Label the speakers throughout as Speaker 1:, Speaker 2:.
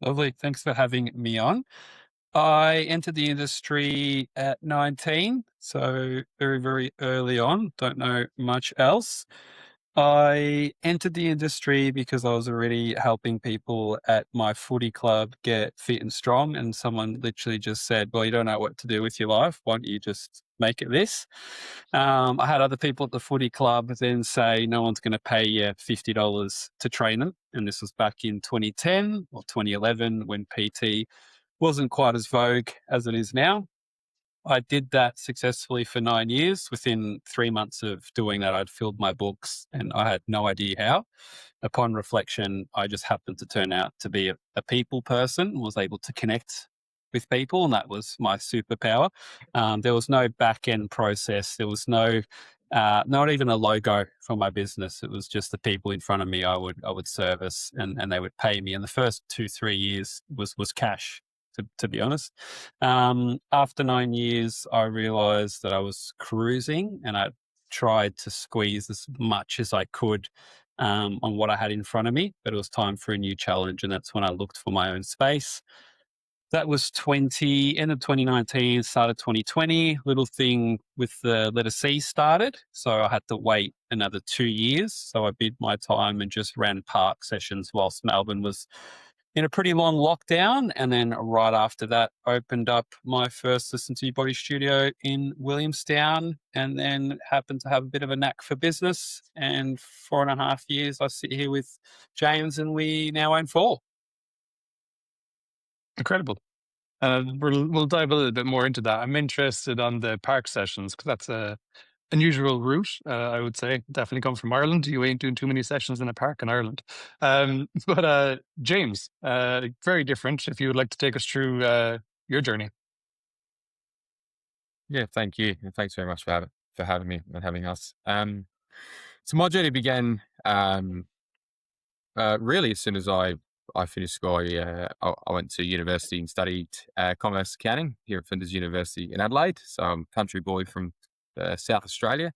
Speaker 1: Lovely. Thanks for having me on. I entered the industry at 19, so very, very early on. Don't know much else. I entered the industry because I was already helping people at my footy club get fit and strong. And someone literally just said, well, you don't know what to do with your life. Why don't you just make it this? I had other people at the footy club then say, no one's going to pay you $50 to train them. And this was back in 2010 or 2011 when PT wasn't quite as vogue as it is now. I did that successfully for 9 years. Within 3 months of doing that, I'd filled my books and I had no idea how. Upon reflection, I just happened to turn out to be a people person, was able to connect with people, and that was my superpower. There was no back end process. There was not even a logo for my business. It was just the people in front of me I would service, and they would pay me. And the first 2-3 years was cash. To be honest, after 9 years, I realized that I was cruising, and I tried to squeeze as much as I could on what I had in front of me. But it was time for a new challenge, and that's when I looked for my own space. That was end of 2019, started 2020. Little thing with the letter C started. So I had to wait another 2 years. So I bid my time and just ran park sessions whilst Melbourne was in a pretty long lockdown. And then right after that, opened up my first Listen to Your Body studio in Williamstown, and then happened to have a bit of a knack for business. And 4.5 years, I sit here with James, and we now own four.
Speaker 2: Incredible. We'll dive a little bit more into that. I'm interested on the park sessions because that's a unusual route. I would say definitely come from Ireland. You ain't doing too many sessions in a park in Ireland. But James, very different. If you would like to take us through your journey.
Speaker 3: Yeah, thank you. And thanks very much for having me and having us. So my journey began really as soon as I finished school. I went to university and studied commerce accounting here at Flinders University in Adelaide. So I'm a country boy from South Australia,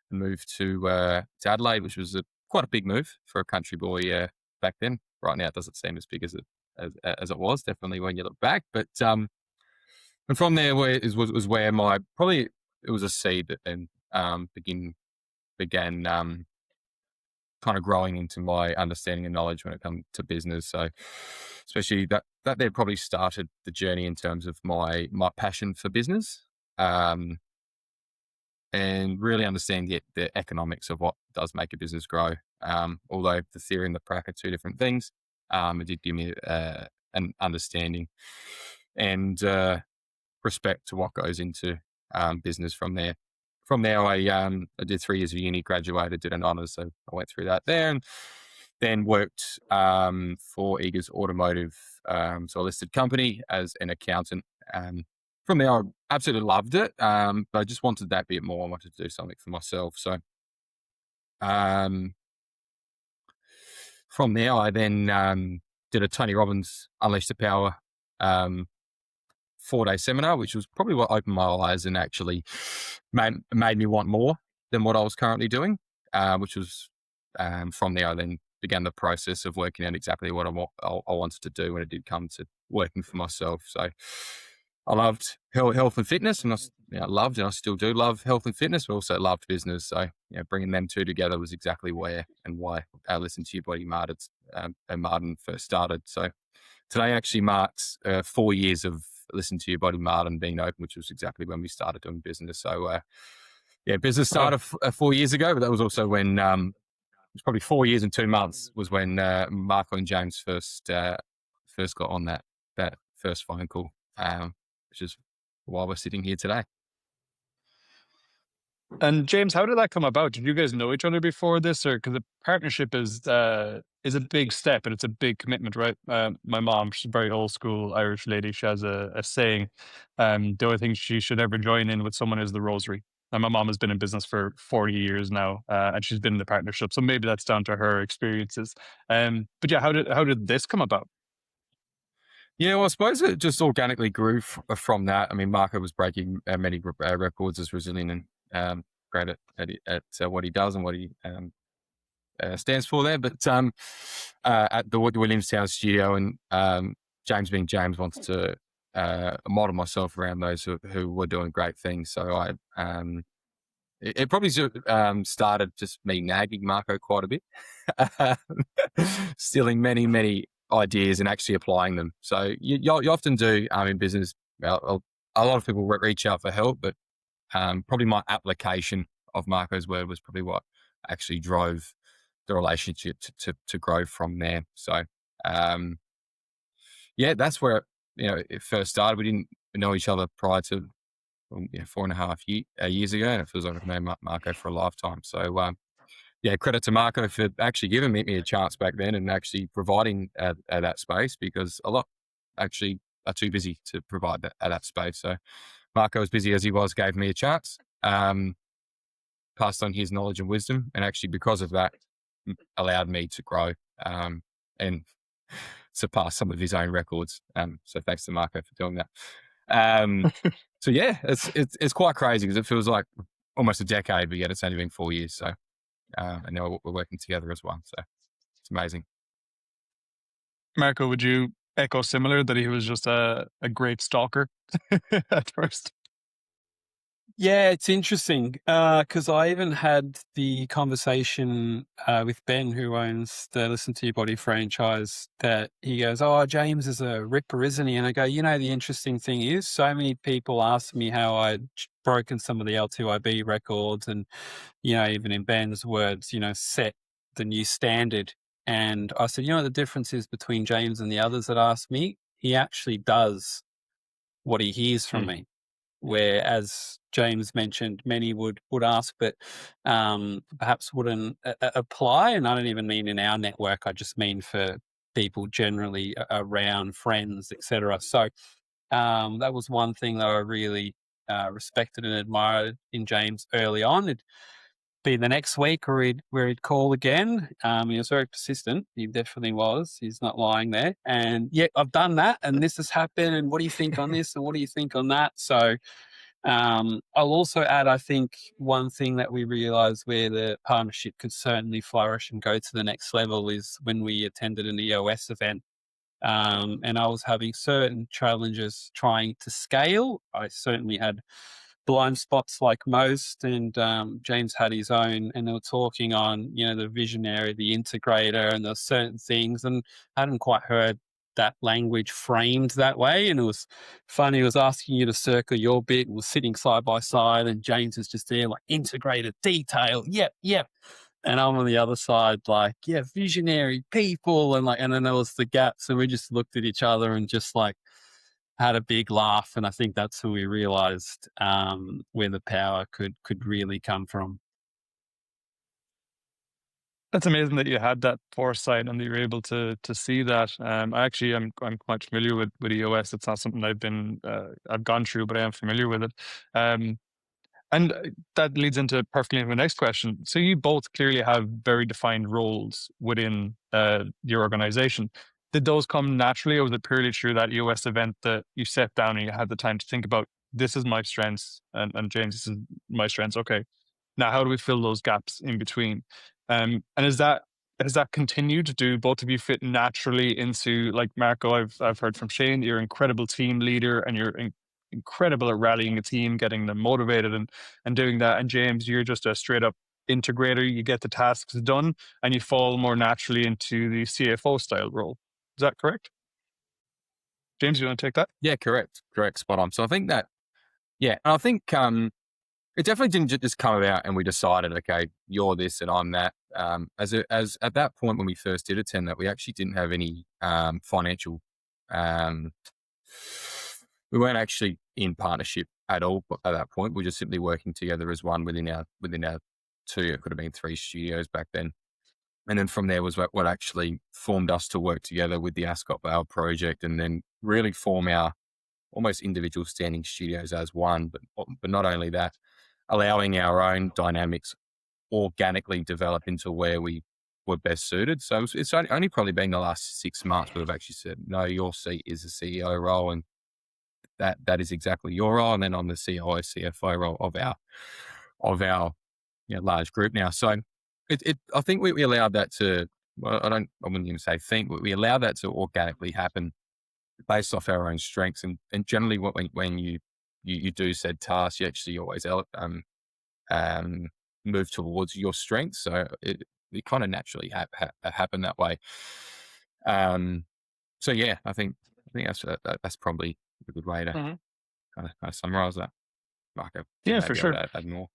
Speaker 3: and moved to Adelaide, which was quite a big move for a country boy back then. Right now, it doesn't seem as big as it was. Definitely when you look back, but and from there was where my probably it was a seed that then began kind of growing into my understanding and knowledge when it comes to business. So especially that there probably started the journey in terms of my passion for business, and really understand the economics of what does make a business grow. Although the theory and the prac are two different things, it did give me an understanding and respect to what goes into business from there. From there, I did 3 years of uni, graduated, did an honours, so I went through that there, and then worked for Eagers Automotive, so a listed company as an accountant. From there, I absolutely loved it, but I just wanted that bit more. I wanted to do something for myself. So from there, I then did a Tony Robbins Unleash the Power 4-day seminar, which was probably what opened my eyes and actually made me want more than what I was currently doing, which was from there I then began the process of working out exactly what I wanted to do when it did come to working for myself. So I loved health and fitness, and I loved and I still do love health and fitness, but also loved business. So bringing them two together was exactly where and why I Listen to Your Body Martin first started. So today actually marks 4 years of Listen to Your Body Martin being open, which was exactly when we started doing business. So business started 4 years ago, but that was also when it was probably 4 years and 2 months was when Marco and James first got on that first phone call, which is why we're sitting here today.
Speaker 2: And James, how did that come about? Did you guys know each other before this, or because a partnership is a big step and it's a big commitment, right? My mom, she's a very old school Irish lady. She has a saying: the only thing she should ever join in with someone is the rosary. And my mom has been in business for 40 years now, and she's been in the partnership. So maybe that's down to her experiences. But yeah, how did this come about?
Speaker 3: Yeah, well, I suppose it just organically grew from that. I mean, Marco was breaking many records as resilient and great at what he does and what he stands for there. But at the Williamstown studio, and James being James wants to model myself around those who were doing great things. So it probably started just me nagging Marco quite a bit, stealing many ideas and actually applying them. So you often do in business. Well, a lot of people reach out for help, but probably my application of Marco's word was probably what actually drove the relationship to grow from there. So that's where it first started. We didn't know each other prior to 4.5 years ago, and it feels like I've known Marco for a lifetime. So credit to Marco for actually giving me a chance back then and actually providing that space, because a lot actually are too busy to provide that space. So Marco, as busy as he was, gave me a chance, passed on his knowledge and wisdom, and actually because of that allowed me to grow and surpass some of his own records. So thanks to Marco for doing that. So it's quite crazy because it feels like almost a decade, but yet it's only been 4 years. So and now we're working together as one. So it's amazing.
Speaker 2: Marco, would you echo similar that he was just a great stalker at first?
Speaker 1: Yeah, it's interesting because I even had the conversation with Ben, who owns the Listen to Your Body franchise, that he goes, "Oh, James is a ripper, isn't he?" And I go, the interesting thing is so many people ask me how I'd broken some of the L2IB records and, even in Ben's words, set the new standard. And I said, the difference is between James and the others that ask me? He actually does what he hears from me. Where, as James mentioned, many would ask, but perhaps wouldn't apply. And I don't even mean in our network. I just mean for people generally around, friends, etc. So that was one thing that I really respected and admired in James early on. It'd be the next week where he'd call again. He was very persistent. He definitely was. He's not lying there. And I've done that, and this has happened. And what do you think on this? And what do you think on that? So I'll also add, I think one thing that we realized where the partnership could certainly flourish and go to the next level is when we attended an EOS event. And I was having certain challenges trying to scale. I certainly had blind spots like most, and James had his own, and they were talking on, the visionary, the integrator, and there's certain things, and I hadn't quite heard that language framed that way. And it was funny. He was asking you to circle your bit, and we're sitting side by side, and James is just there like integrated detail. Yep. And I'm on the other side, like, visionary people. And then there was the gaps, and we just looked at each other and just like had a big laugh. And I think that's when we realized where the power could really come from.
Speaker 2: That's amazing that you had that foresight and that you're able to see that. I'm quite familiar with EOS. It's not something I've gone through, but I am familiar with it. And that leads perfectly into my next question. So you both clearly have very defined roles within your organization. Did those come naturally, or was it purely through that EOS event that you sat down and you had the time to think about, this is my strengths, and James, this is my strengths. Okay, now how do we fill those gaps in between? And has that continued? Do both of you fit naturally into, like Marco, I've heard from Shane, you're an incredible team leader and you're incredible at rallying a team, getting them motivated and doing that. And James, you're just a straight up integrator. You get the tasks done and you fall more naturally into the CFO style role. Is that correct? James, you want to take that?
Speaker 3: Yeah, correct. Spot on. So I think that, I think it definitely didn't just come about and we decided, okay, you're this and I'm that. As at that point when we first did attend that, we actually didn't have any financial. We weren't actually in partnership at all at that point. We were just simply working together as one within our two. It could have been 3 studios back then. And then from there was what actually formed us to work together with the Ascot Vale project, and then really form our almost individual standing studios as one. But not only that, allowing our own dynamics organically develop into where we were best suited. So it's only probably been the last 6 months where we've actually said, no, your seat is the CEO role, and that is exactly your role. And then I'm the COO, CFO role of our large group now. So I think we allowed that to, well, I wouldn't even say think, but we allowed that to organically happen based off our own strengths. And generally, when you do said tasks, you actually always move towards your strengths. So it kind of naturally happen that way. So yeah, I think that's probably a good way to kind of summarize that. Marco, you
Speaker 2: Yeah,
Speaker 3: may
Speaker 2: for
Speaker 3: be able
Speaker 2: sure.
Speaker 3: to add more.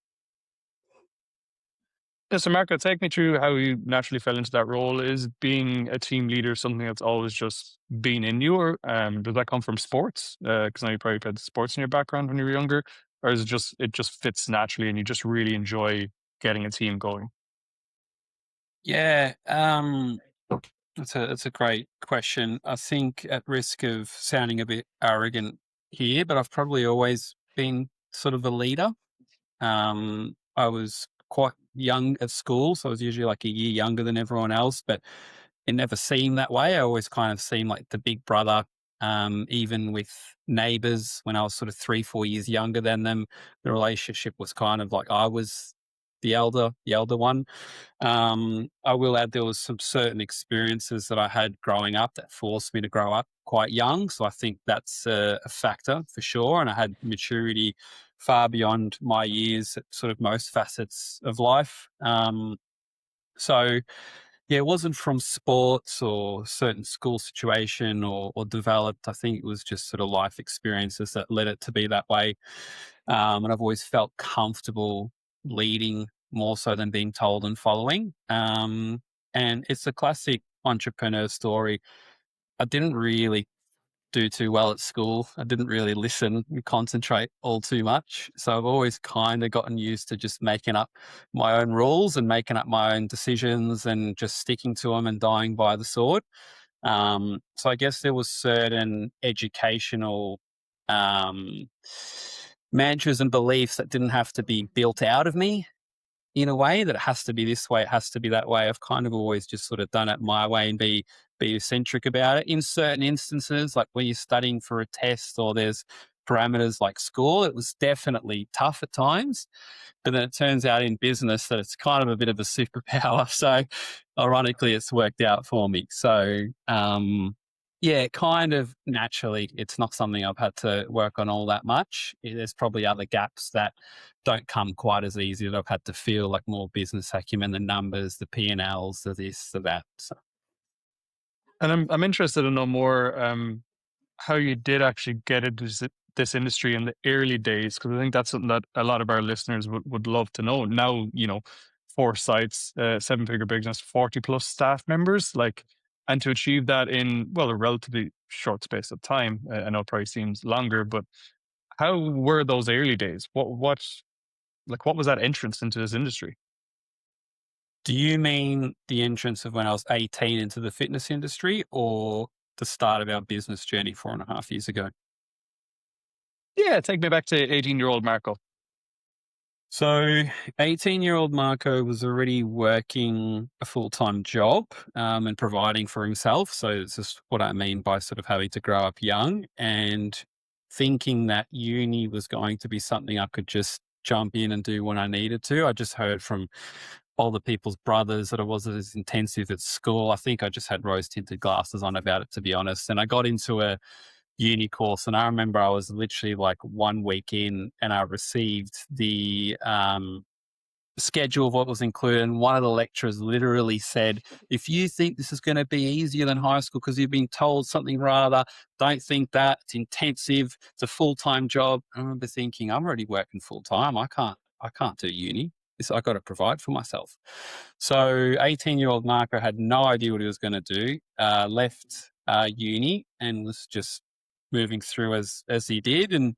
Speaker 2: Yeah, so Marco, take me through how you naturally fell into that role. Is being a team leader something that's always just been in you, or does that come from sports? Because now you probably had sports in your background when you were younger, or is it just fits naturally and you just really enjoy getting a team going?
Speaker 1: Yeah, it's a great question. I think, at risk of sounding a bit arrogant here, but I've probably always been sort of a leader. I was quite young at school, so I was usually like a year younger than everyone else, but it never seemed that way. I always kind of seemed like the big brother. Even with neighbors, when I was sort of 3, 4 years younger than them, the relationship was kind of like I was the elder one. I will add there was some certain experiences that I had growing up that forced me to grow up quite young. So I think that's a factor for sure. And I had maturity far beyond my years at sort of most facets of life. So yeah, it wasn't from sports or certain school situation or developed. I think it was just sort of life experiences that led it to be that way. And I've always felt comfortable leading more so than being told and following. And it's a classic entrepreneur story. I didn't really do too well at school. I didn't really listen and concentrate all too much. So I've always kind of gotten used to just making up my own rules and making up my own decisions and just sticking to them and dying by the sword. So I guess there was certain educational um, mantras and beliefs that didn't have to be built out of me in a way, that it has to be this way, it has to be that way. I've kind of always just sort of done it my way and be eccentric about it. In certain instances, like when you're studying for a test or there's parameters like school, it was definitely tough at times. But then it turns out in business that it's kind of a bit of a superpower. So ironically, it's worked out for me. So yeah, kind of naturally, it's not something I've had to work on all that much. There's probably other gaps that don't come quite as easy that I've had to feel, like more business acumen, the numbers, the P&Ls, the this, the that. So.
Speaker 2: And I'm interested to know more how you did actually get into this industry in the early days, because I think that's something that a lot of our listeners would love to know. Now, 4 sites, 7-figure business, 40 plus staff members, like, and to achieve that in, well, a relatively short space of time. I know it probably seems longer, but how were those early days? What was that entrance into this industry?
Speaker 1: Do you mean the entrance of when I was 18 into the fitness industry, or the start of our business journey 4.5 years ago?
Speaker 2: Yeah, take me back to 18-year-old Marco.
Speaker 1: So 18-year-old Marco was already working a full-time job and providing for himself. So it's just what I mean by sort of having to grow up young and thinking that uni was going to be something I could just jump in and do when I needed to. I just heard from all the people's brothers that it wasn't as intensive at school. I think I just had rose-tinted glasses on about it, to be honest. And I got into a uni course, and I remember I was literally like 1 week in and I received the schedule of what was included, and one of the lecturers literally said, if you think this is going to be easier than high school because you've been told something rather, don't think that. It's intensive, it's a full-time job. I remember thinking, I'm already working full-time, I can't do uni. I got to provide for myself. So 18-year-old Marco had no idea what he was going to do, left uni and was just moving through as he did. And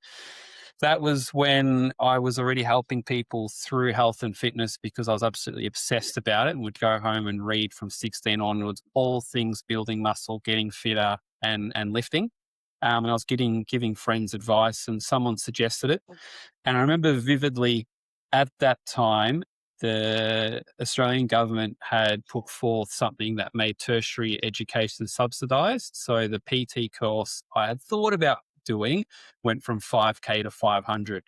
Speaker 1: that was when I was already helping people through health and fitness because I was absolutely obsessed about it, and would go home and read from 16 onwards, all things building muscle, getting fitter and lifting. And I was giving friends advice, and someone suggested it. And I remember vividly at that time, the Australian government had put forth something that made tertiary education subsidised. So the PT course I had thought about doing went from 5K to 500.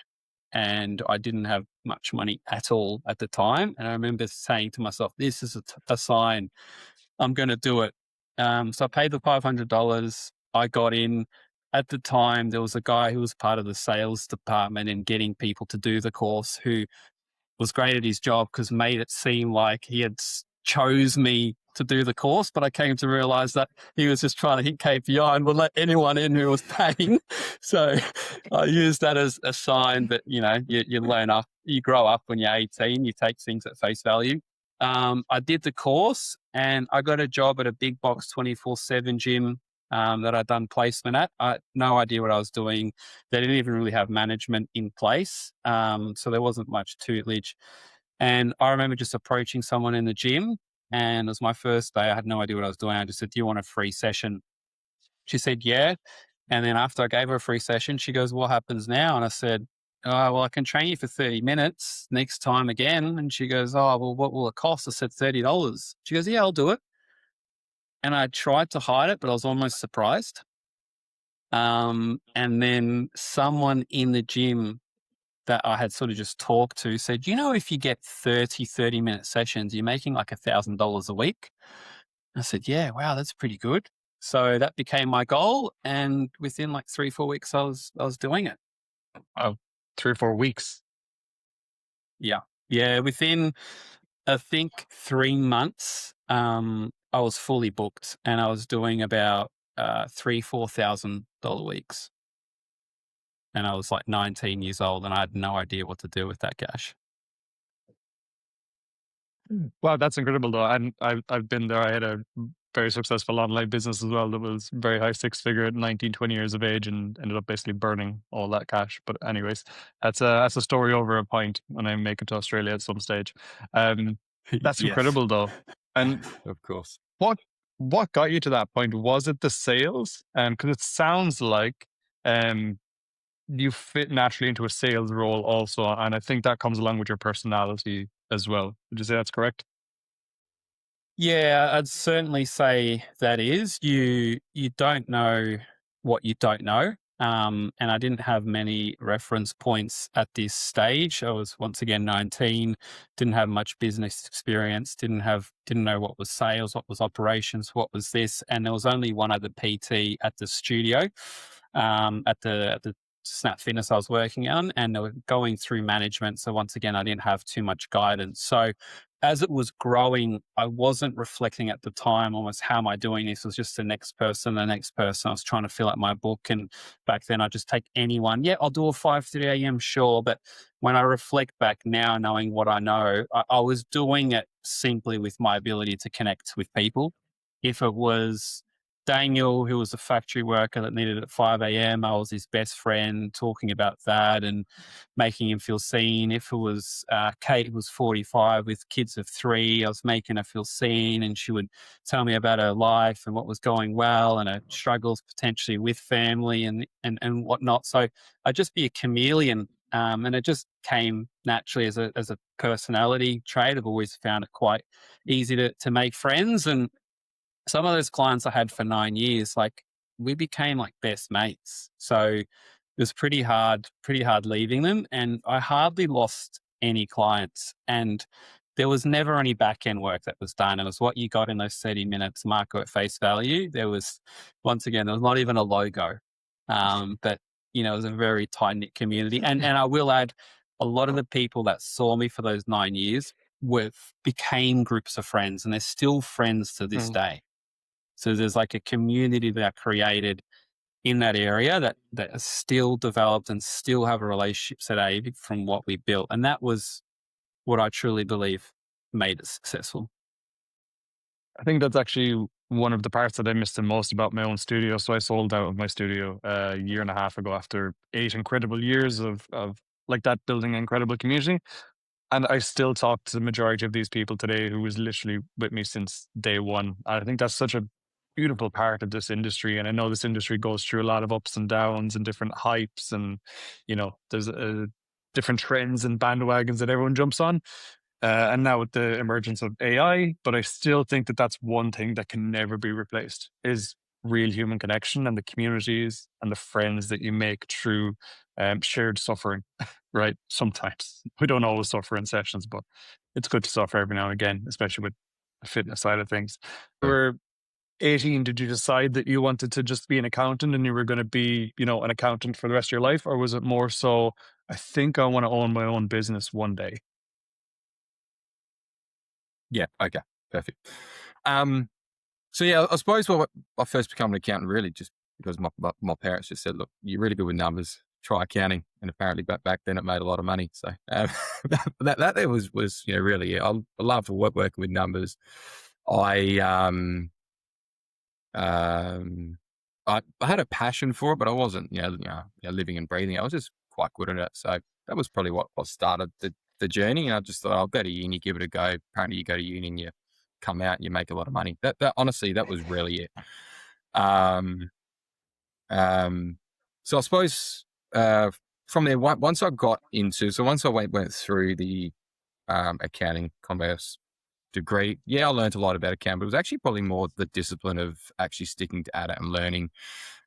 Speaker 1: And I didn't have much money at all at the time. And I remember saying to myself, this is a sign, I'm going to do it. So I paid the $500. I got in. At the time, there was a guy who was part of the sales department and getting people to do the course who was great at his job because made it seem like he had chose me to do the course, but I came to realize that he was just trying to hit KPI and would let anyone in who was paying. So I used that as a sign that, you know, you learn up, you grow up when you're 18, you take things at face value. I did the course and I got a job at a big box 24/7 gym that I'd done placement at. I had no idea what I was doing. They didn't even really have management in place. So there wasn't much tutelage. And I remember just approaching someone in the gym, and it was my first day. I had no idea what I was doing. I just said, "Do you want a free session?" She said, "Yeah." And then after I gave her a free session, she goes, "What happens now?" And I said, "Oh, well, I can train you for 30 minutes next time again." And she goes, "Oh, well, what will it cost?" I said, $30. She goes, "Yeah, I'll do it." And I tried to hide it, but I was almost surprised. And then someone in the gym that I had sort of just talked to said, "You know, if you get 30-minute sessions, you're making like $1,000 a week." I said, "Yeah, wow, that's pretty good." So that became my goal. And within like 3-4 weeks, I was doing it.
Speaker 2: Wow, 3 or 4 weeks.
Speaker 1: Yeah. Yeah. Within, I think 3 months, I was fully booked and I was doing about $3,000-4,000 weeks. And I was like 19 years old and I had no idea what to do with that cash.
Speaker 2: Wow, that's incredible though. And I've been there. I had a very successful online business as well that was very high six figure at 19, 20 years of age and ended up basically burning all that cash. But anyways, that's a story over a pint when I make it to Australia at some stage. That's
Speaker 1: Yes.
Speaker 2: incredible though. And
Speaker 3: Of course.
Speaker 2: what what got you to that point? Was it the sales? Because it sounds like um you fit naturally into a sales role also, and I think that comes along with your personality as well. Would you say that's correct?
Speaker 1: Yeah, I'd certainly say that is. You don't know what you don't know. And I didn't have many reference points at this stage. I was once again 19, didn't have much business experience, didn't know what was sales, what was operations, what was this. And there was only one other PT at the studio, at the Snap Fitness I was working on, and they were going through management. So once again, I didn't have too much guidance. So as it was growing, I wasn't reflecting at the time almost how am I doing this? It was just the next person, the next person. I was trying to fill out my book. And back then I just take anyone. Yeah, I'll do a 5:30 a.m. Sure. But when I reflect back now, knowing what I know, I was doing it simply with my ability to connect with people. If it was Daniel, who was a factory worker that needed it at 5 a.m., I was his best friend talking about that and making him feel seen. If it was Kate, who was 45 with kids of 3, I was making her feel seen and she would tell me about her life and what was going well and her struggles potentially with family and whatnot. So I'd just be a chameleon. And it just came naturally as a personality trait. I've always found it quite easy to make friends. And some of those clients I had for 9 years, like we became like best mates. So it was pretty hard leaving them. And I hardly lost any clients. And there was never any back end work that was done. It was what you got in those 30 minutes, Marco, at face value. There was, once again, there was not even a logo. But, you know, it was a very tight knit community. And I will add, a lot of the people that saw me for those 9 years became groups of friends and they're still friends to this day. So there's like a community that I created in that area that is still developed and still have a relationship today from what we built. And that was what I truly believe made it successful.
Speaker 2: I think that's actually one of the parts that I missed the most about my own studio. So I sold out of my studio a year and a half ago after 8 incredible years of like that, building an incredible community. And I still talk to the majority of these people today who was literally with me since day one. And I think that's such a beautiful part of this industry. And I know this industry goes through a lot of ups and downs and different hypes, and there's different trends and bandwagons that everyone jumps on. And now with the emergence of AI, but I still think that that's one thing that can never be replaced is real human connection and the communities and the friends that you make through shared suffering, right? Sometimes we don't always suffer in sessions, but it's good to suffer every now and again, especially with the fitness side of things. 18, did you decide that you wanted to just be an accountant and you were going to be, an accountant for the rest of your life? Or was it more so, I think I want to own my own business one day?
Speaker 3: Yeah. Okay. Perfect. So yeah, I suppose when I first became an accountant, really just because my parents just said, look, you're really good with numbers, try accounting. And apparently back then it made a lot of money. So that there was really, yeah, I love working with numbers. I had a passion for it, but I wasn't, living and breathing. I was just quite good at it. So that was probably what started the journey. And I just thought, I'll go to uni, give it a go. Apparently you go to uni and you come out and you make a lot of money. That honestly, that was really it. So I suppose from there, once I went through the accounting commerce degree, I learned a lot about accounting, but it was actually probably more the discipline of actually sticking at it and learning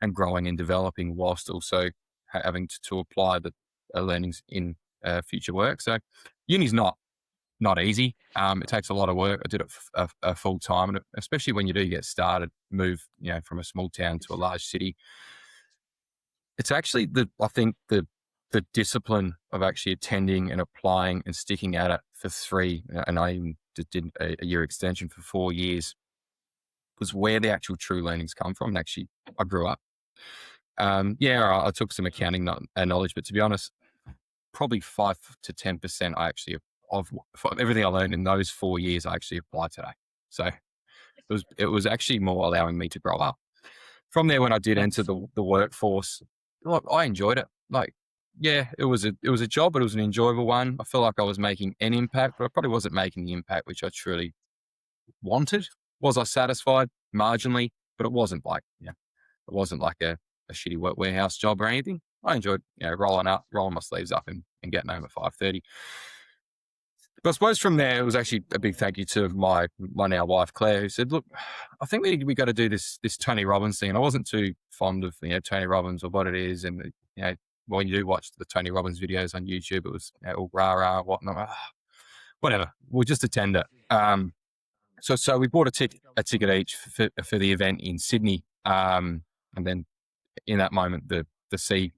Speaker 3: and growing and developing whilst also having to apply the learnings in future work. So uni's not easy. It takes a lot of work. I did it full time, and especially when you do get started, move from a small town to a large city. It's actually I think the discipline of actually attending and applying and sticking at it for 3, and I even did a year extension for 4 years, was where the actual true learnings come from. And actually, I grew up. I took some accounting knowledge, but to be honest, probably 5 to 10% of everything I learned in those 4 years, I actually applied today. So it was actually more allowing me to grow up. From there, when I did enter the workforce, look, I enjoyed it. Like, yeah, it was a job, but it was an enjoyable one. I felt like I was making an impact, but I probably wasn't making the impact which I truly wanted. Was I satisfied? Marginally, but it wasn't like, it wasn't like a shitty warehouse job or anything. I enjoyed, rolling my sleeves up and getting home at 5:30. But I suppose from there, it was actually a big thank you to my now wife, Claire, who said, look, I think we got to do this Tony Robbins thing. And I wasn't too fond of, Tony Robbins or what it is. And, when you do watch the Tony Robbins videos on YouTube, it was all rah-rah, whatnot. Whatever. We'll just attend it. So we bought a ticket each for the event in Sydney. And then in that moment, the C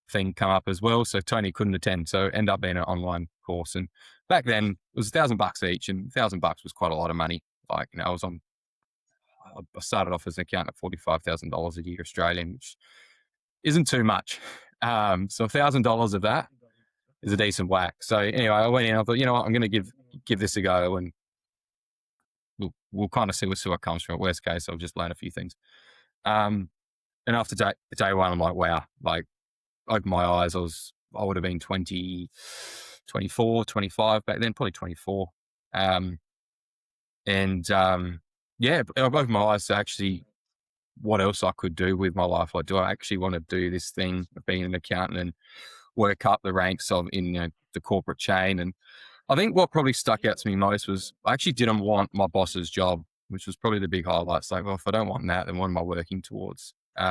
Speaker 3: thing come up as well. So Tony couldn't attend. So it ended up being an online course. And back then it was $1,000 each, and $1,000 was quite a lot of money. Like, I started off as an accountant at $45,000 a year Australian, which isn't too much. So $1,000 of that is a decent whack. So anyway, I went in, I thought, what, I'm going to give this a go, and we'll kind of see what comes from it. Worst case, I'll just learn a few things. And after day one, I'm like, wow, like, opened my eyes. I would have been 20, 24, 25 back then, probably 24. I opened my eyes to actually what else I could do with my life. Like, do I actually want to do this thing of being an accountant and work up the ranks in the corporate chain? And I think what probably stuck out to me most was I actually didn't want my boss's job, which was probably the big highlight. It's like, well, if I don't want that, then what am I working towards? So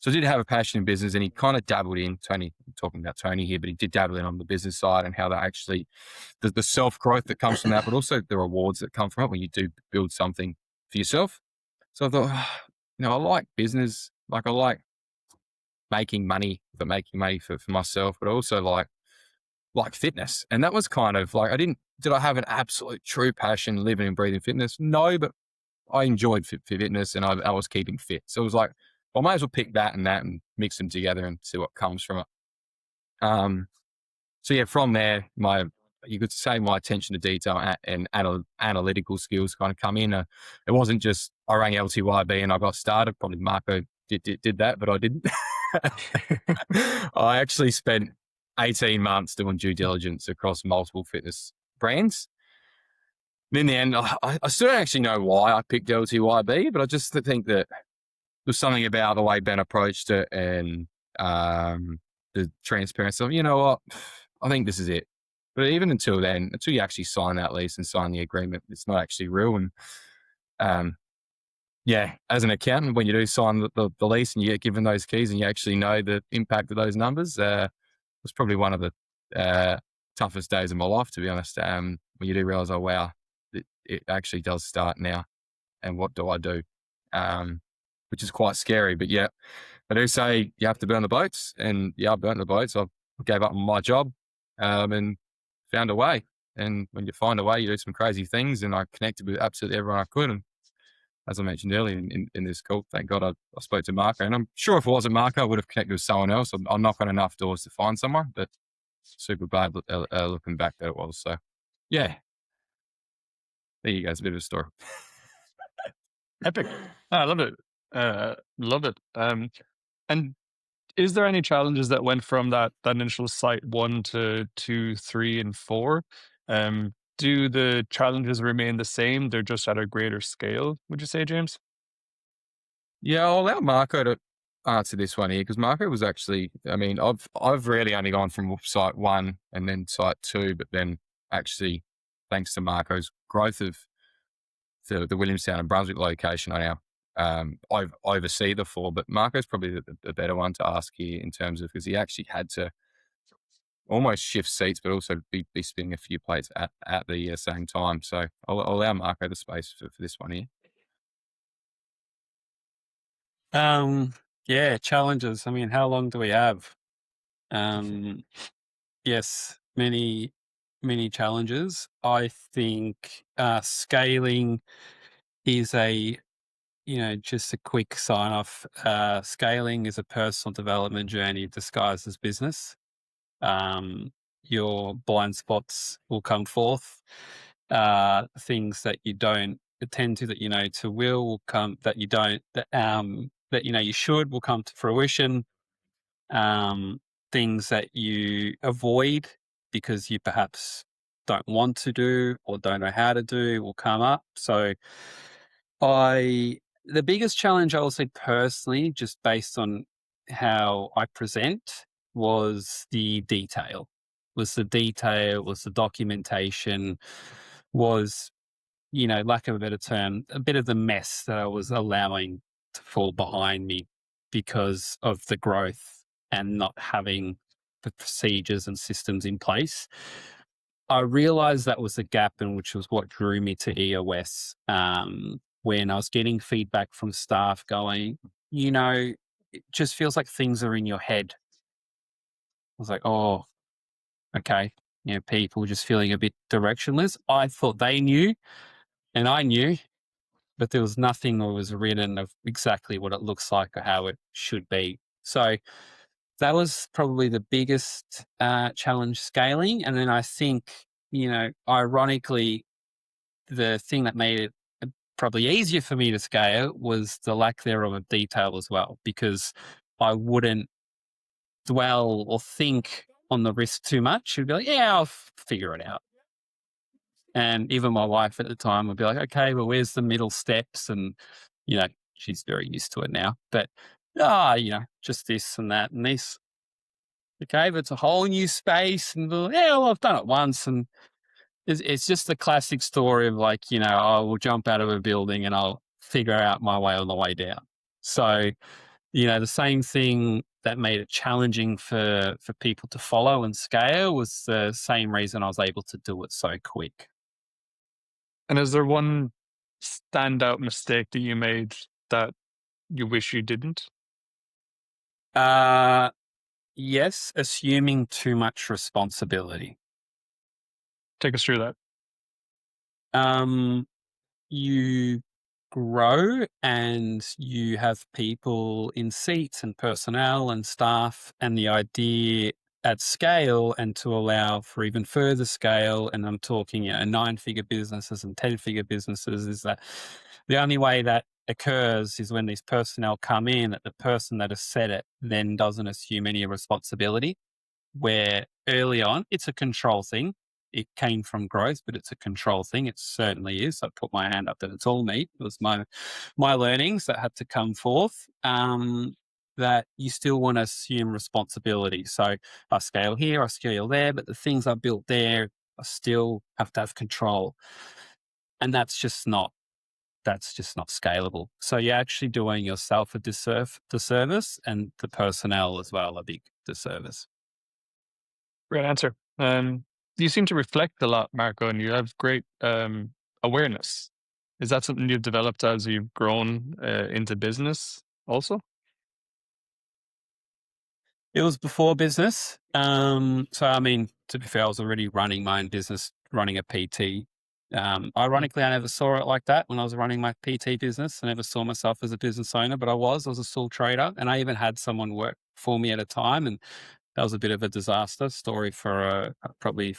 Speaker 3: I did have a passion in business, and he kind of dabbled in Tony. I'm talking about Tony here, but he did dabble in on the business side and how that actually, the self-growth that comes from that, but also the rewards that come from it when you do build something for yourself. So I thought, I like business. Like, I like making money for myself, but I also like fitness. And that was kind of like, did I have an absolute true passion living and breathing fitness? No, but I enjoyed fitness, and I was keeping fit. So it was like, I might as well pick that and mix them together and see what comes from it. So yeah, from there, you could say my attention to detail and analytical skills kind of come in. It wasn't just I rang LTYB and I got started. Probably Marco did that, but I didn't. I actually spent 18 months doing due diligence across multiple fitness brands. And in the end, I still don't actually know why I picked LTYB, but I just think that there's something about the way Ben approached it and the transparency of, you know what, I think this is it. But even until then, until you actually sign that lease and sign the agreement, it's not actually real. And as an accountant, when you do sign the lease and you get given those keys and you actually know the impact of those numbers, it was probably one of the toughest days of my life, to be honest. When you do realize, oh, wow, it actually does start now. and what do I do? Which is quite scary. But yeah, I do say you have to burn the boats, and yeah, I burnt the boats. I gave up my job and found a way. And when you find a way, you do some crazy things. And I connected with absolutely everyone I could. And as I mentioned earlier in this call, thank God I spoke to Marco. And I'm sure if it wasn't Marco, I would have connected with someone else. I'll knock on enough doors to find someone, but super glad looking back that it was. So yeah, there you go. It's a bit of a story.
Speaker 2: Epic. I love it. Love it. And is there any challenges that went from that initial site 1 to 2, 3, and 4? Do the challenges remain the same? They're just at a greater scale, would you say, James?
Speaker 3: Yeah, I'll allow Marco to answer this one here because Marco was actually, I mean, I've really only gone from site 1 and then site 2, but then actually, thanks to Marco's growth of the Williamstown and Brunswick location, I now I oversee the 4. But Marco's probably the better one to ask here in terms of because he actually had to almost shift seats, but also be spinning a few plates at the same time. So I'll allow Marco the space for this one here.
Speaker 1: Yeah, challenges. I mean, how long do we have? Yes, many challenges. I think scaling is just a quick sign off. Scaling is a personal development journey disguised as business. Your blind spots will come forth. Things that you don't attend to that to will come that you don't that you should will come to fruition. Things that you avoid because you perhaps don't want to do or don't know how to do will come up. So the biggest challenge I will say personally, just based on how I present, was the detail. Was the documentation, was, lack of a better term, a bit of the mess that I was allowing to fall behind me because of the growth and not having the procedures and systems in place. I realized that was a gap, and which was what drew me to EOS. When I was getting feedback from staff going, it just feels like things are in your head. I was like, oh, okay. People just feeling a bit directionless. I thought they knew and I knew, but there was nothing that was written of exactly what it looks like or how it should be. So that was probably the biggest challenge, scaling. And then I think, ironically, the thing that made it probably easier for me to scale was the lack thereof of detail as well, because I wouldn't dwell or think on the risk too much. I'd be like, yeah, I'll figure it out. And even my wife at the time would be like, okay, well, where's the middle steps? And, she's very used to it now. But, just this and that and this. Okay, but it's a whole new space. And, yeah, well, I've done it once. And it's just the classic story of like, I will jump out of a building and I'll figure out my way on the way down. So, the same thing that made it challenging for people to follow and scale was the same reason I was able to do it so quick.
Speaker 2: And is there one standout mistake that you made that you wish you didn't?
Speaker 1: Yes, assuming too much responsibility.
Speaker 2: Take us through that.
Speaker 1: You grow and you have people in seats and personnel and staff, and the idea at scale and to allow for even further scale, and I'm talking 9-figure businesses and 10-figure businesses, is that the only way that occurs is when these personnel come in, that the person that has said it then doesn't assume any responsibility, where early on it's a control thing. It came from growth, but it's a control thing. It certainly is. I put my hand up that it's all me. It was my learnings that had to come forth. That you still want to assume responsibility. So I scale here, I scale there, but the things I built there, I still have to have control. And that's just not scalable. So you're actually doing yourself a disservice, and the personnel as well a big disservice.
Speaker 2: Great answer. You seem to reflect a lot, Marco, and you have great awareness. Is that something you've developed as you've grown into business also?
Speaker 1: It was before business. So, I mean, to be fair, I was already running my own business, running a PT. Ironically, I never saw it like that when I was running my PT business. I never saw myself as a business owner, but I was a sole trader, and I even had someone work for me at a time. And that was a bit of a disaster story for probably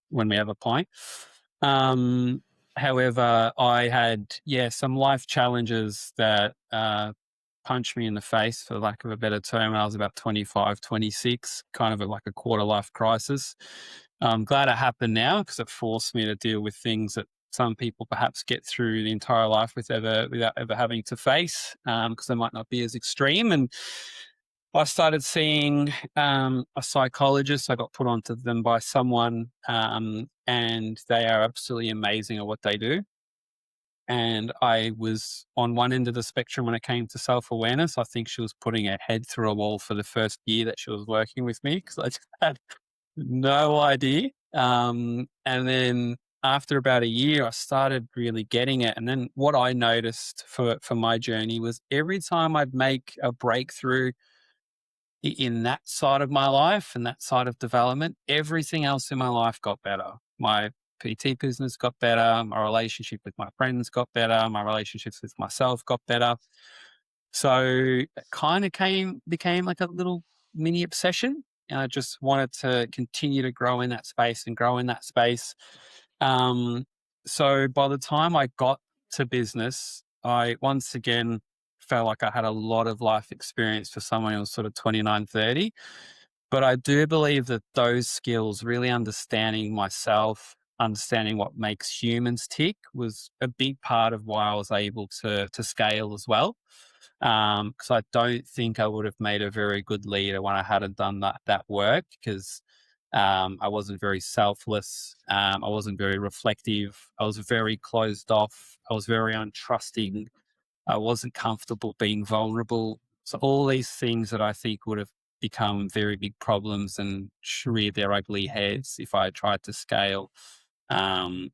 Speaker 1: when we have a pint. However, I had, some life challenges that punched me in the face, for lack of a better term, when I was about 25, 26, kind of like a quarter life crisis. I'm glad it happened now, because it forced me to deal with things that some people perhaps get through the entire life without ever having to face, because they might not be as extreme. And I started seeing a psychologist. I got put onto them by someone, and they are absolutely amazing at what they do. And I was on one end of the spectrum when it came to self-awareness. I think she was putting her head through a wall for the first year that she was working with me, because I just had no idea. And then after about a year, I started really getting it. And then what I noticed for my journey was every time I'd make a breakthrough in that side of my life and that side of development, everything else in my life got better. My PT business got better. My relationship with my friends got better. My relationships with myself got better. So it kind of became like a little mini obsession. And I just wanted to continue to grow in that space and grow in that space. So by the time I got to business, I once again felt like I had a lot of life experience for someone who was sort of 29, 30. But I do believe that those skills, really understanding myself, understanding what makes humans tick, was a big part of why I was able to scale as well. Because I don't think I would have made a very good leader when I hadn't done that work, because I wasn't very selfless. I wasn't very reflective. I was very closed off. I was very untrusting. I wasn't comfortable being vulnerable. So all these things that I think would have become very big problems and reared their ugly heads if I tried to scale um,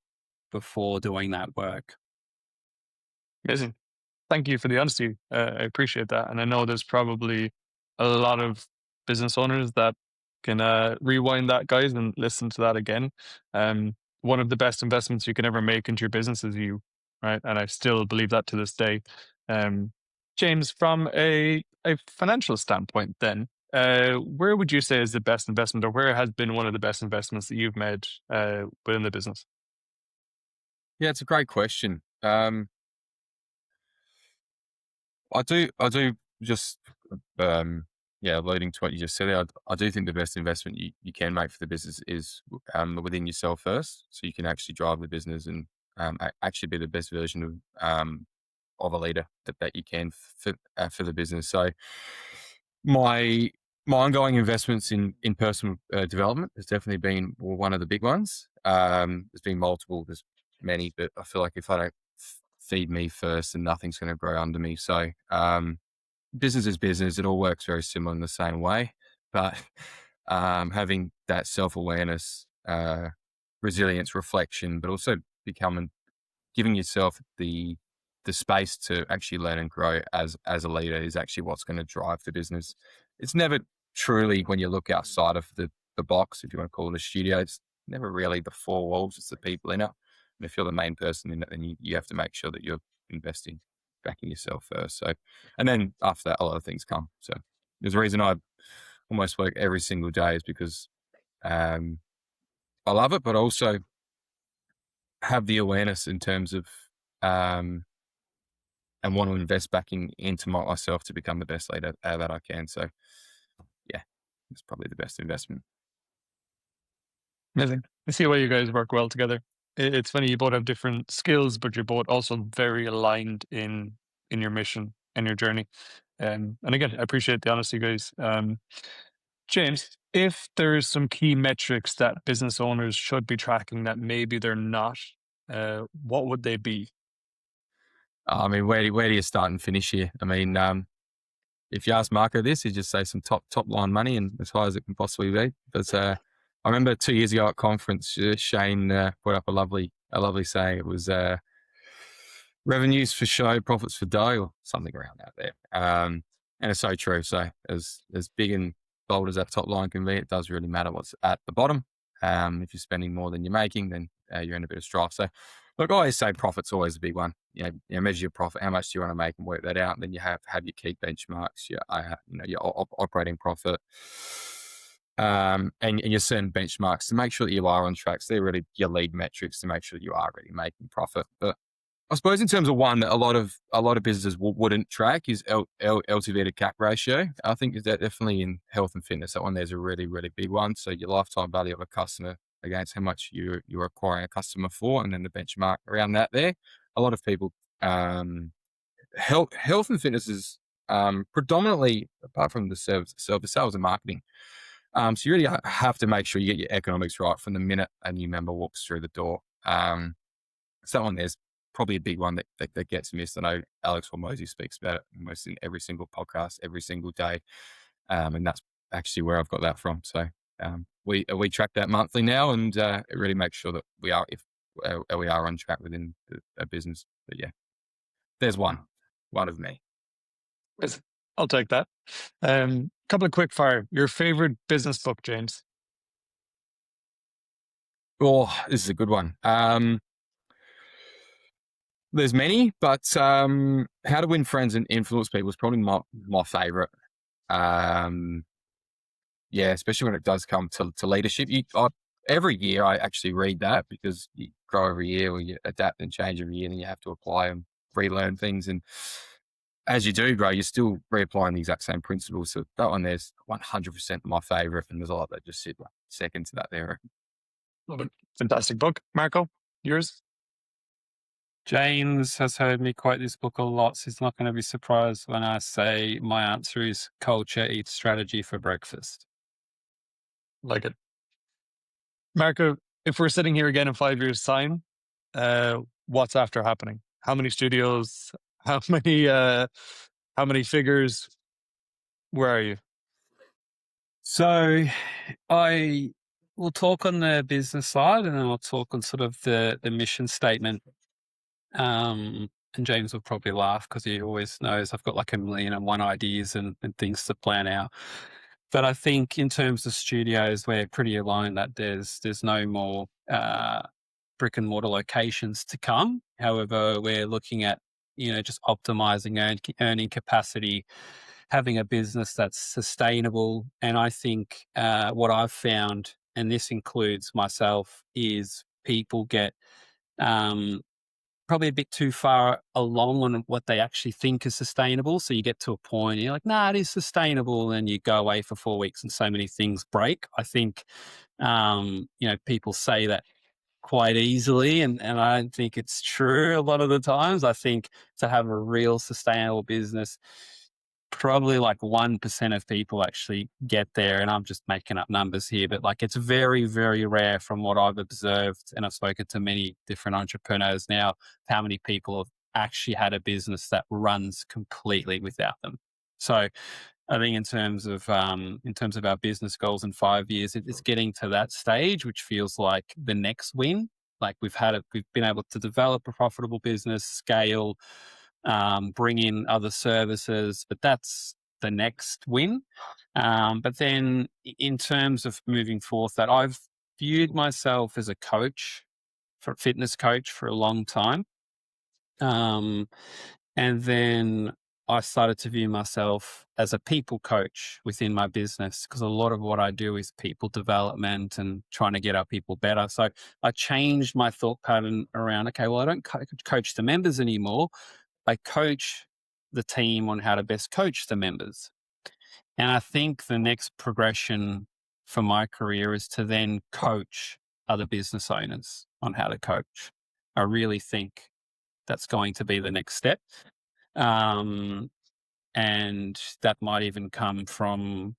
Speaker 1: before doing that work.
Speaker 2: Amazing. Thank you for the honesty. I appreciate that. And I know there's probably a lot of business owners that can rewind that, guys, and listen to that again. One of the best investments you can ever make into your business is you, right? And I still believe that to this day. James, from a financial standpoint, then, where would you say is the best investment, or where has been one of the best investments that you've made within the business?
Speaker 3: Yeah, it's a great question. I do just, alluding to what you just said, I do think the best investment you can make for the business is within yourself first, so you can actually drive the business and actually be the best version of a leader that you can for the business. So my ongoing investments in personal development has definitely been one of the big ones. There's been multiple, there's many, but I feel like if I don't feed me first, and nothing's going to grow under me. So business is business. It all works very similar in the same way. But having that self-awareness, resilience, reflection, but also giving yourself the space to actually learn and grow as a leader is actually what's going to drive the business. It's never truly, when you look outside of the box, if you want to call it a studio, it's never really the four walls, it's the people in it. And if you're the main person in it, then you have to make sure that you're investing back in yourself first. So, and then after that, a lot of things come. So there's a reason I almost work every single day, is because I love it, but also have the awareness in terms of and want to invest back into myself to become the best leader that I can. So yeah, it's probably the best investment.
Speaker 2: Amazing. I see why you guys work well together. It's funny, you both have different skills, but you're both also very aligned in your mission and your journey. And again, I appreciate the honesty, guys. James, if there's some key metrics that business owners should be tracking that maybe they're not, what would they be?
Speaker 3: I mean, where do you start and finish here? I mean, if you ask Marco this, he'd just say some top line money and as high as it can possibly be. But I remember 2 years ago at conference, Shane put up a lovely saying. It was revenues for show, profits for dough, or something around out there. And it's so true. So as big and bold as that top line can be, it does really matter what's at the bottom. If you're spending more than you're making, then you're in a bit of strife. So look, I always say profit's always a big one. Measure your profit, how much do you want to make, and work that out. And then you have your key benchmarks, your operating profit, and your certain benchmarks to make sure that you are on track. So they're really your lead metrics to make sure you are really making profit. But I suppose in terms of one that a lot of businesses wouldn't track is LTV to CAC ratio. I think that definitely in health and fitness, that one there's a really, really big one. So your lifetime value of a customer against how much you're acquiring a customer for, and then the benchmark around that there. A lot of people, health and fitness is predominantly, apart from the sales and marketing. So you really have to make sure you get your economics right from the minute a new member walks through the door. So that one there's probably a big one that gets missed. I know Alex Hormozy speaks about it almost in every single podcast, every single day. And that's actually where I've got that from. So we track that monthly now, and it really makes sure that we are on track within a business. But yeah, there's one of me.
Speaker 2: Yes, I'll take that. Couple of quick fire. Your favorite business book, James?
Speaker 3: Oh, this is a good one. There's many, but How to Win Friends and Influence People is probably my favorite. Yeah, especially when it does come to leadership. Every year I actually read that because you grow every year, or you adapt and change every year, and you have to apply and relearn things. And as you do grow, you're still reapplying the exact same principles. So that one there's 100% my favorite, and there's a lot that just sit second to that there.
Speaker 2: Love it. Fantastic book. Marco, yours?
Speaker 1: James has heard me quote this book a lot, so he's not going to be surprised when I say my answer is Culture Eats Strategy for Breakfast.
Speaker 2: Like it. Marco, if we're sitting here again in 5 years' time, what's after happening? How many studios? How many figures? Where are you?
Speaker 1: So I will talk on the business side, and then I'll talk on sort of the mission statement. And James will probably laugh because he always knows I've got like 1,000,001 ideas and things to plan out. But I think in terms of studios, we're pretty aligned that there's no more brick and mortar locations to come. However, we're looking at just optimizing earning capacity, having a business that's sustainable. And I think what I've found, and this includes myself, is people get probably a bit too far along on what they actually think is sustainable. So you get to a point, you're like, nah, it is sustainable. And you go away for 4 weeks and so many things break. I think, people say that quite easily. And I don't think it's true a lot of the times. I think to have a real sustainable business, probably like 1% of people actually get there. And I'm just making up numbers here, but like it's very, very rare from what I've observed. And I've spoken to many different entrepreneurs now, how many people have actually had a business that runs completely without them. So I think in terms of our business goals in 5 years, it's getting to that stage, which feels like the next win. Like we've been able to develop a profitable business, scale, bring in other services, but that's the next win. But then in terms of moving forth, that I've viewed myself as a fitness coach for a long time. And then I started to view myself as a people coach within my business, because a lot of what I do is people development and trying to get our people better. So I changed my thought pattern around, okay, well, I don't coach the members anymore. I coach the team on how to best coach the members. And I think the next progression for my career is to then coach other business owners on how to coach. I really think that's going to be the next step. And that might even come from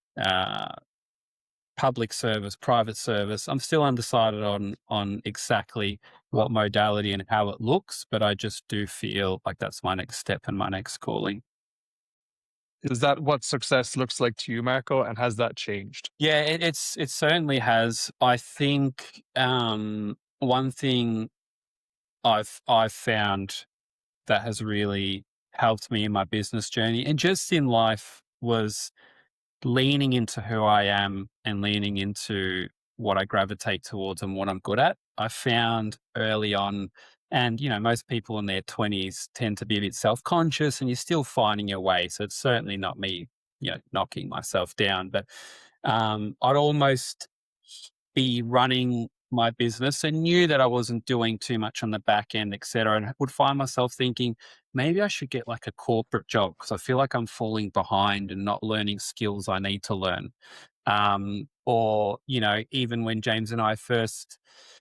Speaker 1: public service, private service. I'm still undecided on exactly what modality and how it looks, but I just do feel like that's my next step and my next calling.
Speaker 2: Is that what success looks like to you, Marco? And has that changed?
Speaker 1: Yeah, it certainly has. I think one thing I've found that has really helped me in my business journey and just in life was leaning into who I am and leaning into what I gravitate towards and what I'm good at. I found early on, and most people in their 20s tend to be a bit self-conscious and you're still finding your way. So it's certainly not me, knocking myself down, but I'd almost be running my business and knew that I wasn't doing too much on the back end, et cetera, and would find myself thinking, maybe I should get like a corporate job because I feel like I'm falling behind and not learning skills I need to learn. Or, even when James and I first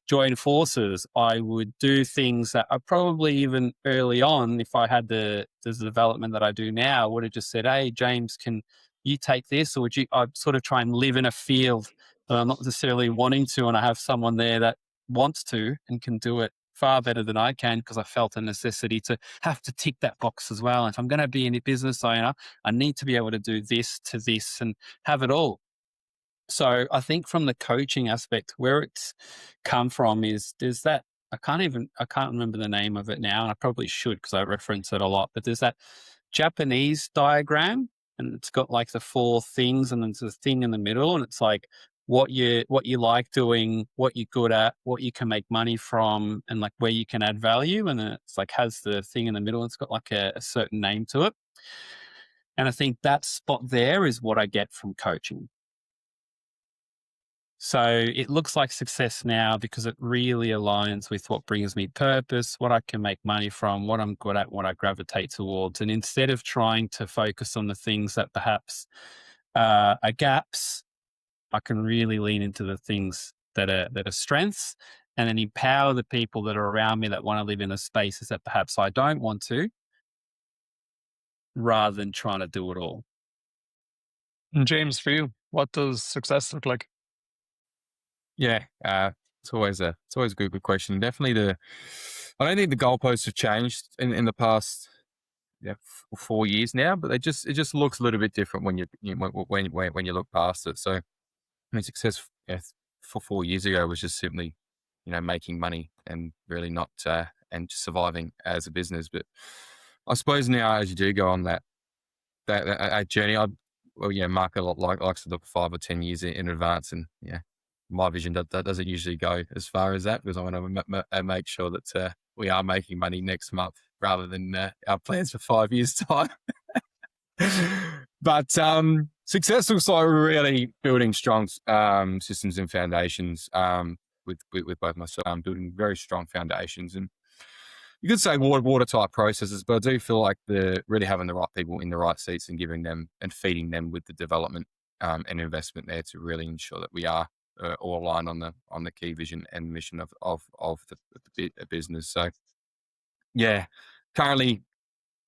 Speaker 1: joined forces, I would do things that I probably even early on, if I had the development that I do now, would have just said, hey, James, can you take this? Or would you, I'd sort of try and live in a field that I'm not necessarily wanting to, and I have someone there that wants to and can do it far better than I can because I felt a necessity to have to tick that box as well. And if I'm going to be a business owner, I need to be able to do this to this and have it all. So I think from the coaching aspect, where it's come from is there's that I can't remember the name of it now, and I probably should because I reference it a lot. But there's that Japanese diagram, and it's got like the four things, and there's a thing in the middle, and it's like what you like doing, what you're good at, what you can make money from, and like where you can add value. And then it's like has the thing in the middle, and it's got like a certain name to it. And I think that spot there is what I get from coaching. So it looks like success now because it really aligns with what brings me purpose, what I can make money from, what I'm good at, what I gravitate towards. And instead of trying to focus on the things that perhaps are gaps, I can really lean into the things that are strengths and then empower the people that are around me that want to live in the spaces that perhaps I don't want to, rather than trying to do it all.
Speaker 2: And James, for you, what does success look like?
Speaker 3: Yeah, it's always a good question. Definitely I don't think the goalposts have changed in the past 4 years now, but it just looks a little bit different when when you look past it. So I mean, success for 4 years ago was just simply making money and really not and just surviving as a business. But I suppose now as you do go on that journey, mark a lot likes to look 5 or 10 years in advance, and my vision that doesn't usually go as far as that because I want to make sure that we are making money next month rather than our plans for 5 years time. But success looks like really building strong systems and foundations with both myself, building very strong foundations. And you could say watertight processes, but I do feel like really having the right people in the right seats and giving them and feeding them with the development and investment there to really ensure that we are all aligned on the key vision and mission of the business. So yeah, currently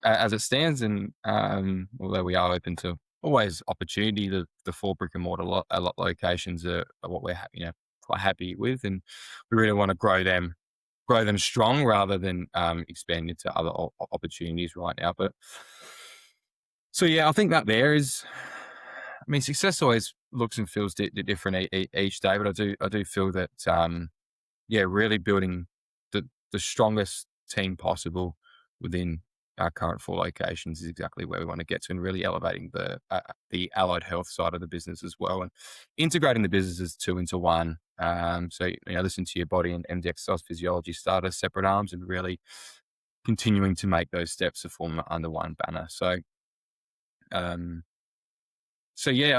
Speaker 3: as it stands, and although we are open to always opportunity, the 4 brick and mortar locations are what we're quite happy with, and we really want to grow them strong rather than expand into other opportunities right now. But so yeah, I think that there is. I mean, success always looks and feels different each day, but I do feel that really building the strongest team possible within our current 4 locations is exactly where we want to get to, and really elevating the allied health side of the business as well, and integrating the businesses 2 into 1. So listen to your body and the exercise physiology start as separate arms, and really continuing to make those steps to form under one banner. So, I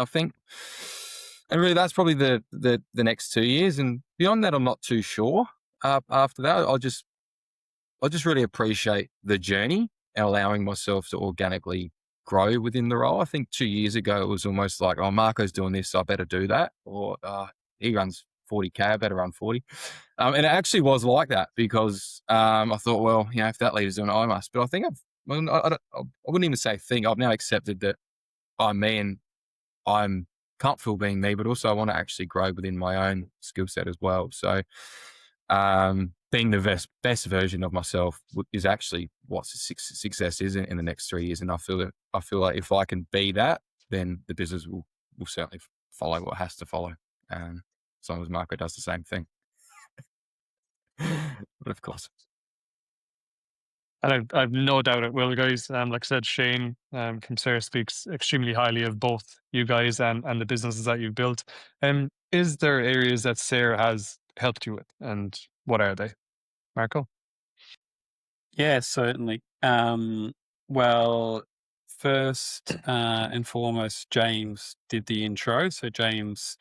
Speaker 3: think, and really that's probably the next 2 years, and beyond that, I'm not too sure. After that, I'll just really appreciate the journey and allowing myself to organically grow within the role. I think 2 years ago, it was almost like, oh, Marco's doing this, so I better do that. Or he runs 40K, I better run 40. And it actually was like that because I thought, well, if that leader's doing it, I must. But I think I wouldn't even say think. I've now accepted that I'm me and I'm comfortable being me, but also I want to actually grow within my own skill set as well. So being the best version of myself is actually what success is in the next 3 years. And I feel like if I can be that, then the business will certainly follow what has to follow. As long as Marco does the same thing. But of course.
Speaker 2: And I've no doubt it will, guys. Like I said, Shane from Sarah speaks extremely highly of both you guys and the businesses that you've built. Is there areas that Sarah has helped you with, and what are they, Marco?
Speaker 1: Yeah, certainly. Well, first and foremost, James did the intro. So James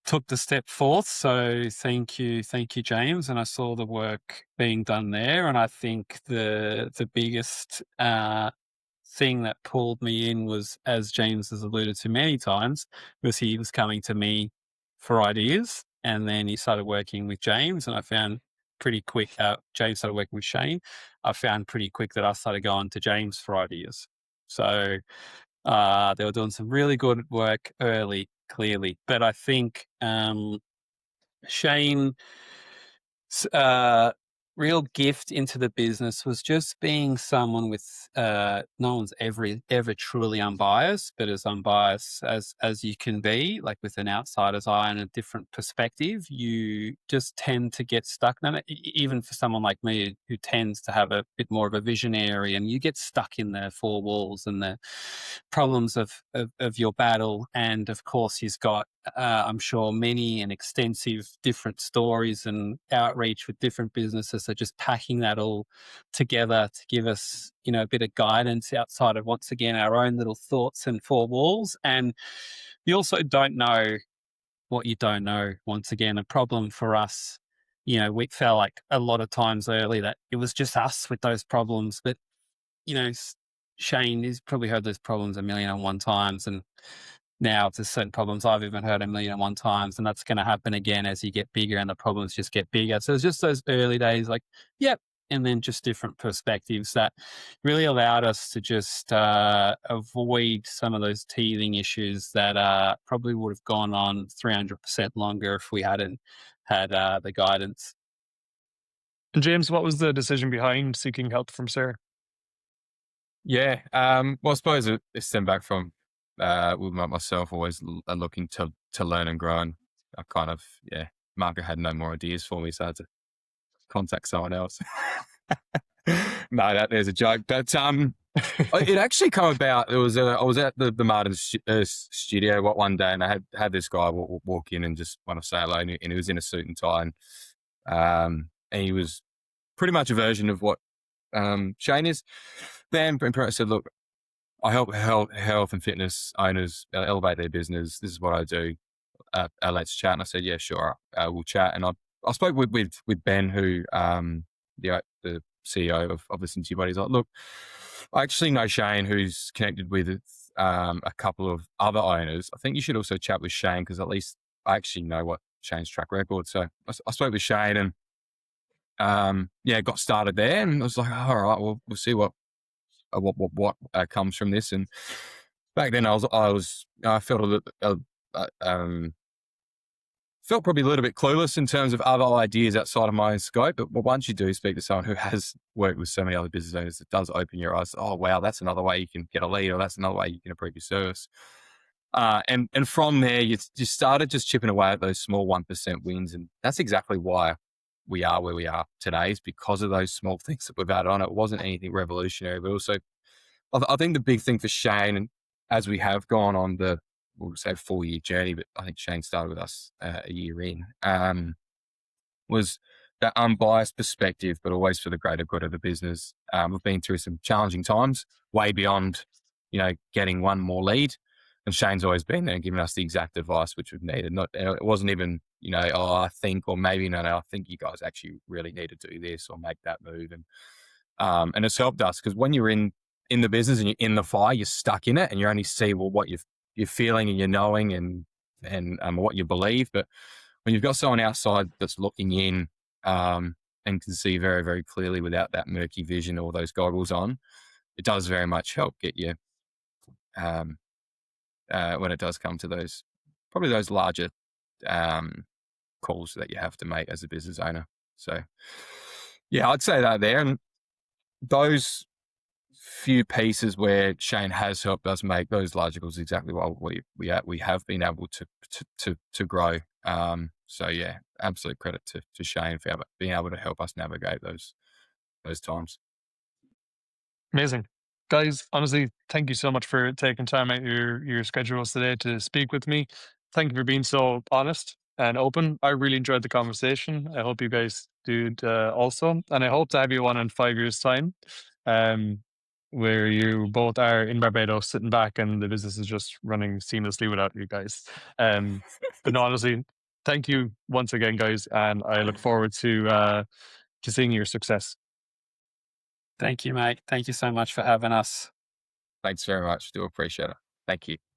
Speaker 1: took the step forth. So thank you, James. And I saw the work being done there. And I think the biggest thing that pulled me in was, as James has alluded to many times, was he was coming to me for ideas, and then he started working with James, and I found pretty quick. James started working with Shane. I found pretty quick that I started going to James for ideas. So they were doing some really good work early, clearly. But I think Shane real gift into the business was just being someone with no one's ever truly unbiased, but as unbiased as you can be, like with an outsider's eye and a different perspective. You just tend to get stuck. Even for someone like me who tends to have a bit more of a visionary, and you get stuck in the four walls and the problems of your battle. And of course, he's got I'm sure many and extensive different stories and outreach with different businesses. So just packing that all together to give us, a bit of guidance outside of, once again, our own little thoughts and four walls. And you also don't know what you don't know. Once again, a problem for us, we felt like a lot of times early that it was just us with those problems. But, Shane, he's probably heard those problems a million and one times. And now there's certain problems I've even heard a million and one times, and that's going to happen again as you get bigger and the problems just get bigger. So it's just those early days, like, yep. And then just different perspectives that really allowed us to just avoid some of those teething issues that probably would have gone on 300% longer if we hadn't had the guidance.
Speaker 2: And James, what was the decision behind seeking help from Sarah?
Speaker 3: Yeah. Well, I suppose it stemmed back from with myself always looking to learn and grow. And I kind of, Marco had no more ideas for me, so I had to contact someone else. No, there's a joke. But it actually come about. I was at the Martin studio one day, and I had this guy walk in and just want to say hello, and he was in a suit and tie, and he was pretty much a version of what Shane is. Then I said, look, I help health and fitness owners elevate their business. This is what I do. Let's chat. And I said, yeah, sure. We'll chat. And I spoke with Ben, who the CEO of the Cincy Buddies. Like, look, I actually know Shane, who's connected with a couple of other owners. I think you should also chat with Shane, because at least I actually know what Shane's track record. So I spoke with Shane, and got started there. And I was like, all right, well, we'll see what comes from this. And back then I felt felt probably a little bit clueless in terms of other ideas outside of my scope. But once you do speak to someone who has worked with so many other business owners, it does open your eyes. Oh, wow, that's another way you can get a lead, or that's another way you can improve your service. And from there, you started just chipping away at those small 1% wins. And that's exactly why we are where we are today, is because of those small things that we've had on. It wasn't anything revolutionary, but also I think the big thing for Shane, and as we have gone on we'll say 4-year journey, but I think Shane started with us a year in, was that unbiased perspective, but always for the greater good of the business. We've been through some challenging times, way beyond, getting one more lead. And Shane's always been there and giving us the exact advice which we've needed. It wasn't even, I think, or maybe, no, I think you guys actually really need to do this or make that move. And it's helped us, because when you're in the business and you're in the fire, you're stuck in it, and you only see what you're feeling and you're knowing and what you believe. But when you've got someone outside that's looking in and can see very, very clearly without that murky vision or those goggles on, it does very much help get you when it does come to those larger calls that you have to make as a business owner. So yeah, I'd say that there. And those few pieces where Shane has helped us make those larger calls, exactly what we have been able to grow. So yeah, absolute credit to Shane for being able to help us navigate those times.
Speaker 2: Amazing. Guys, honestly, thank you so much for taking time out your schedules today to speak with me. Thank you for being so honest and open. I really enjoyed the conversation. I hope you guys did also. And I hope to have you on in 5 years' time, um, where you both are in Barbados sitting back and the business is just running seamlessly without you guys. But no, honestly, thank you once again, guys. And I look forward to seeing your success.
Speaker 1: Thank you, mate. Thank you so much for having us.
Speaker 3: Thanks very much. Do appreciate it. Thank you.